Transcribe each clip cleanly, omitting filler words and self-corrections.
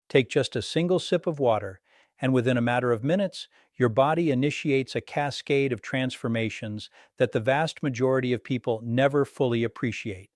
Take just a single sip of water, and within a matter of minutes, your body initiates a cascade of transformations that the vast majority of people never fully appreciate.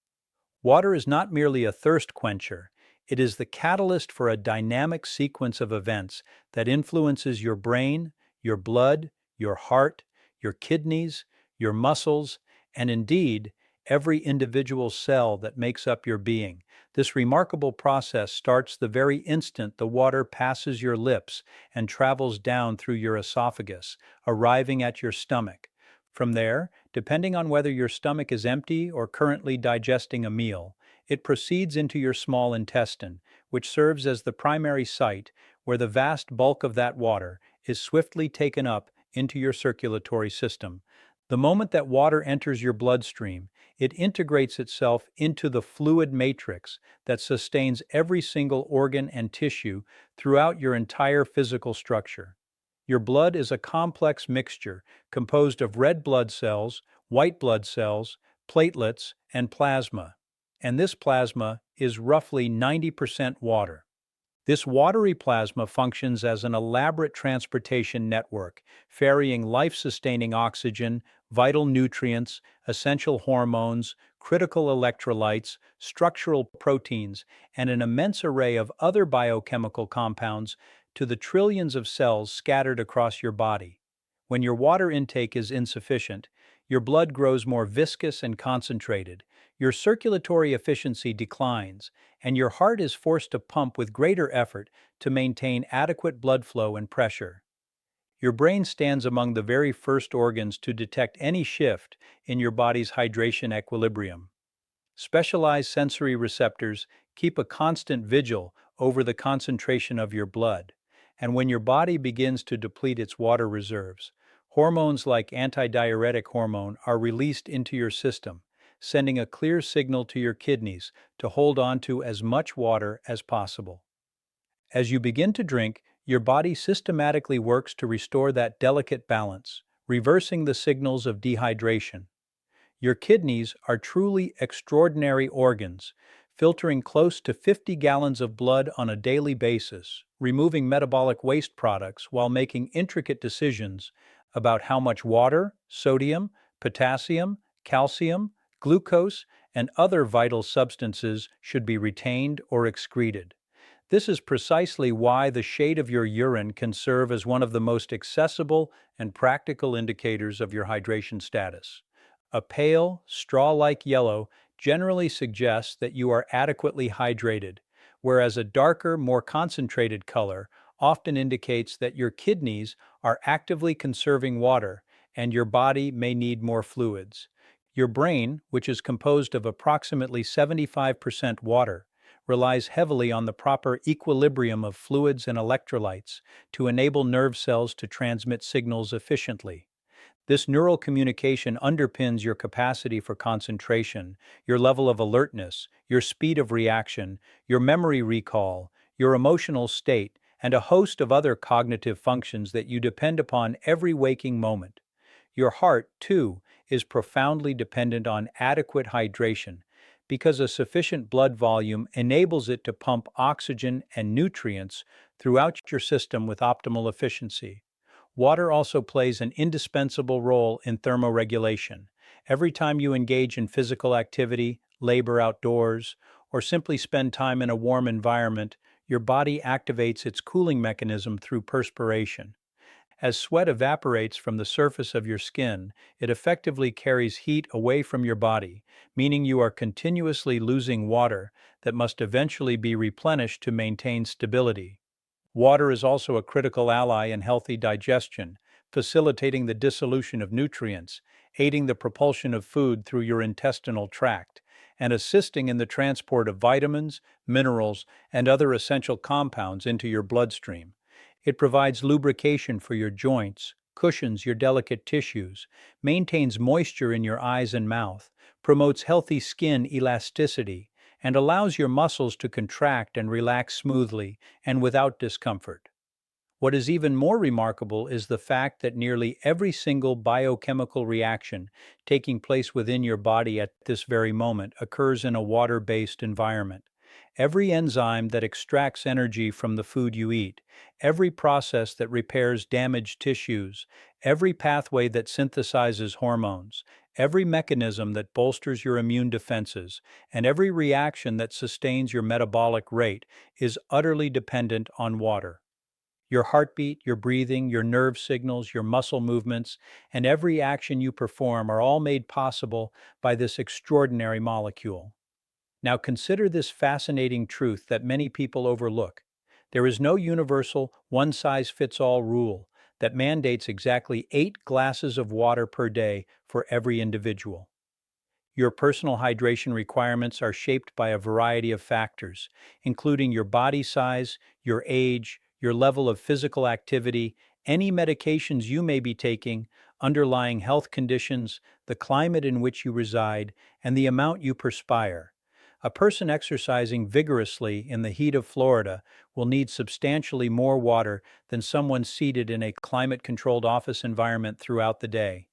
Water is not merely a thirst quencher, it is the catalyst for a dynamic sequence of events that influences your brain, your blood, your heart, your kidneys, your muscles, and indeed, every individual cell that makes up your being. This remarkable process starts the very instant the water passes your lips and travels down through your esophagus, arriving at your stomach. From there, depending on whether your stomach is empty or currently digesting a meal, it proceeds into your small intestine, which serves as the primary site where the vast bulk of that water is swiftly taken up into your circulatory system. The moment that water enters your bloodstream, it integrates itself into the fluid matrix that sustains every single organ and tissue throughout your entire physical structure. Your blood is a complex mixture composed of red blood cells, white blood cells, platelets, and plasma. And this plasma is roughly 90% water. This watery plasma functions as an elaborate transportation network, ferrying life-sustaining oxygen, vital nutrients, essential hormones, critical electrolytes, structural proteins, and an immense array of other biochemical compounds to the trillions of cells scattered across your body. When your water intake is insufficient, your blood grows more viscous and concentrated, your circulatory efficiency declines, and your heart is forced to pump with greater effort to maintain adequate blood flow and pressure. Your brain stands among the very first organs to detect any shift in your body's hydration equilibrium. Specialized sensory receptors keep a constant vigil over the concentration of your blood, and when your body begins to deplete its water reserves, hormones like antidiuretic hormone are released into your system, sending a clear signal to your kidneys to hold on to as much water as possible. As you begin to drink, your body systematically works to restore that delicate balance, reversing the signals of dehydration. Your kidneys are truly extraordinary organs, filtering close to 50 gallons of blood on a daily basis, removing metabolic waste products while making intricate decisions about how much water, sodium, potassium, calcium, glucose, and other vital substances should be retained or excreted. This is precisely why the shade of your urine can serve as one of the most accessible and practical indicators of your hydration status. A pale, straw-like yellow generally suggests that you are adequately hydrated, whereas a darker, more concentrated color often indicates that your kidneys are actively conserving water and your body may need more fluids. Your brain, which is composed of approximately 75% water, relies heavily on the proper equilibrium of fluids and electrolytes to enable nerve cells to transmit signals efficiently. This neural communication underpins your capacity for concentration, your level of alertness, your speed of reaction, your memory recall, your emotional state, and a host of other cognitive functions that you depend upon every waking moment. Your heart, too, is profoundly dependent on adequate hydration because a sufficient blood volume enables it to pump oxygen and nutrients throughout your system with optimal efficiency. Water also plays an indispensable role in thermoregulation. Every time you engage in physical activity, labor outdoors, or simply spend time in a warm environment, your body activates its cooling mechanism through perspiration. As sweat evaporates from the surface of your skin, it effectively carries heat away from your body, meaning you are continuously losing water that must eventually be replenished to maintain stability. Water is also a critical ally in healthy digestion, facilitating the dissolution of nutrients, aiding the propulsion of food through your intestinal tract, and assisting in the transport of vitamins, minerals, and other essential compounds into your bloodstream. It provides lubrication for your joints, cushions your delicate tissues, maintains moisture in your eyes and mouth, promotes healthy skin elasticity, and allows your muscles to contract and relax smoothly and without discomfort. What is even more remarkable is the fact that nearly every single biochemical reaction taking place within your body at this very moment occurs in a water-based environment. Every enzyme that extracts energy from the food you eat, every process that repairs damaged tissues, every pathway that synthesizes hormones, every mechanism that bolsters your immune defenses, and every reaction that sustains your metabolic rate is utterly dependent on water. Your heartbeat, your breathing, your nerve signals, your muscle movements, and every action you perform are all made possible by this extraordinary molecule. Now consider this fascinating truth that many people overlook. There is no universal, one-size-fits-all rule that mandates exactly 8 glasses of water per day for every individual. Your personal hydration requirements are shaped by a variety of factors, including your body size, your age, your level of physical activity, any medications you may be taking, underlying health conditions, the climate in which you reside, and the amount you perspire. A person exercising vigorously in the heat of Florida will need substantially more water than someone seated in a climate-controlled office environment throughout the day.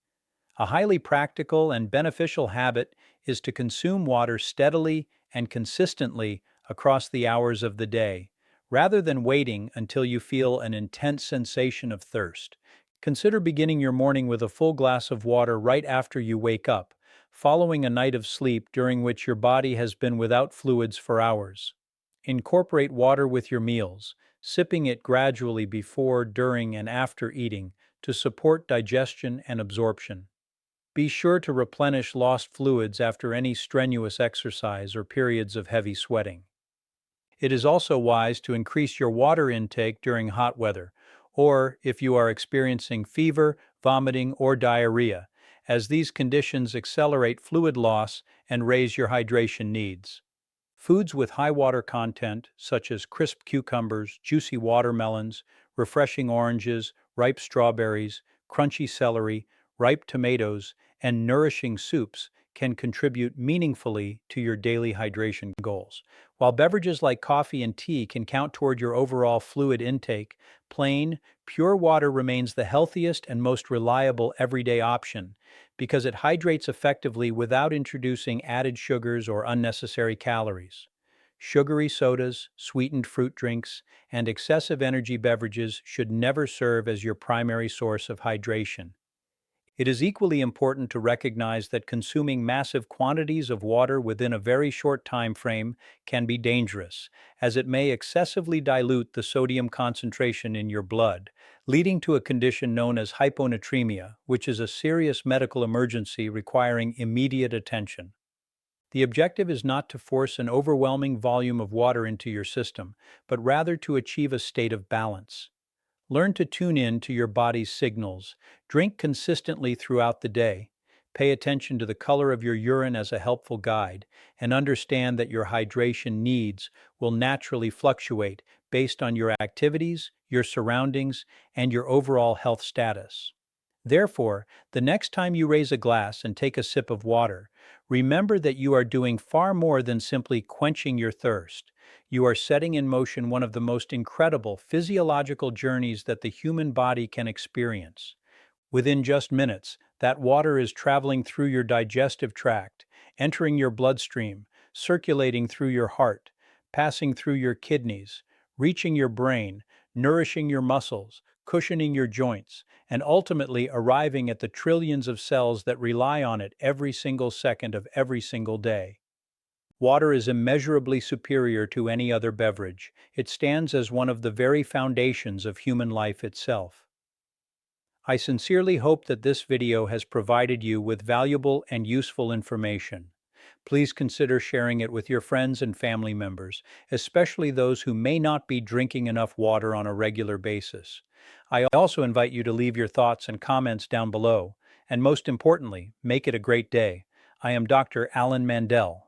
A highly practical and beneficial habit is to consume water steadily and consistently across the hours of the day, rather than waiting until you feel an intense sensation of thirst. Consider beginning your morning with a full glass of water right after you wake up, following a night of sleep during which your body has been without fluids for hours. Incorporate water with your meals, sipping it gradually before, during, and after eating to support digestion and absorption. Be sure to replenish lost fluids after any strenuous exercise or periods of heavy sweating. It is also wise to increase your water intake during hot weather, or if you are experiencing fever, vomiting, or diarrhea, as these conditions accelerate fluid loss and raise your hydration needs. Foods with high water content, such as crisp cucumbers, juicy watermelons, refreshing oranges, ripe strawberries, crunchy celery, ripe tomatoes, and nourishing soups, can contribute meaningfully to your daily hydration goals. While beverages like coffee and tea can count toward your overall fluid intake, plain, pure water remains the healthiest and most reliable everyday option because it hydrates effectively without introducing added sugars or unnecessary calories. Sugary sodas, sweetened fruit drinks, and excessive energy beverages should never serve as your primary source of hydration. It is equally important to recognize that consuming massive quantities of water within a very short time frame can be dangerous, as it may excessively dilute the sodium concentration in your blood, leading to a condition known as hyponatremia, which is a serious medical emergency requiring immediate attention. The objective is not to force an overwhelming volume of water into your system, but rather to achieve a state of balance. Learn to tune in to your body's signals. Drink consistently throughout the day. Pay attention to the color of your urine as a helpful guide, and understand that your hydration needs will naturally fluctuate based on your activities, your surroundings, and your overall health status. Therefore, the next time you raise a glass and take a sip of water, remember that you are doing far more than simply quenching your thirst. You are setting in motion one of the most incredible physiological journeys that the human body can experience. Within just minutes, that water is traveling through your digestive tract, entering your bloodstream, circulating through your heart, passing through your kidneys, reaching your brain, nourishing your muscles, cushioning your joints, and ultimately arriving at the trillions of cells that rely on it every single second of every single day. Water is immeasurably superior to any other beverage. It stands as one of the very foundations of human life itself. I sincerely hope that this video has provided you with valuable and useful information. Please consider sharing it with your friends and family members, especially those who may not be drinking enough water on a regular basis. I also invite you to leave your thoughts and comments down below, and most importantly, make it a great day. I am Dr. Alan Mandell.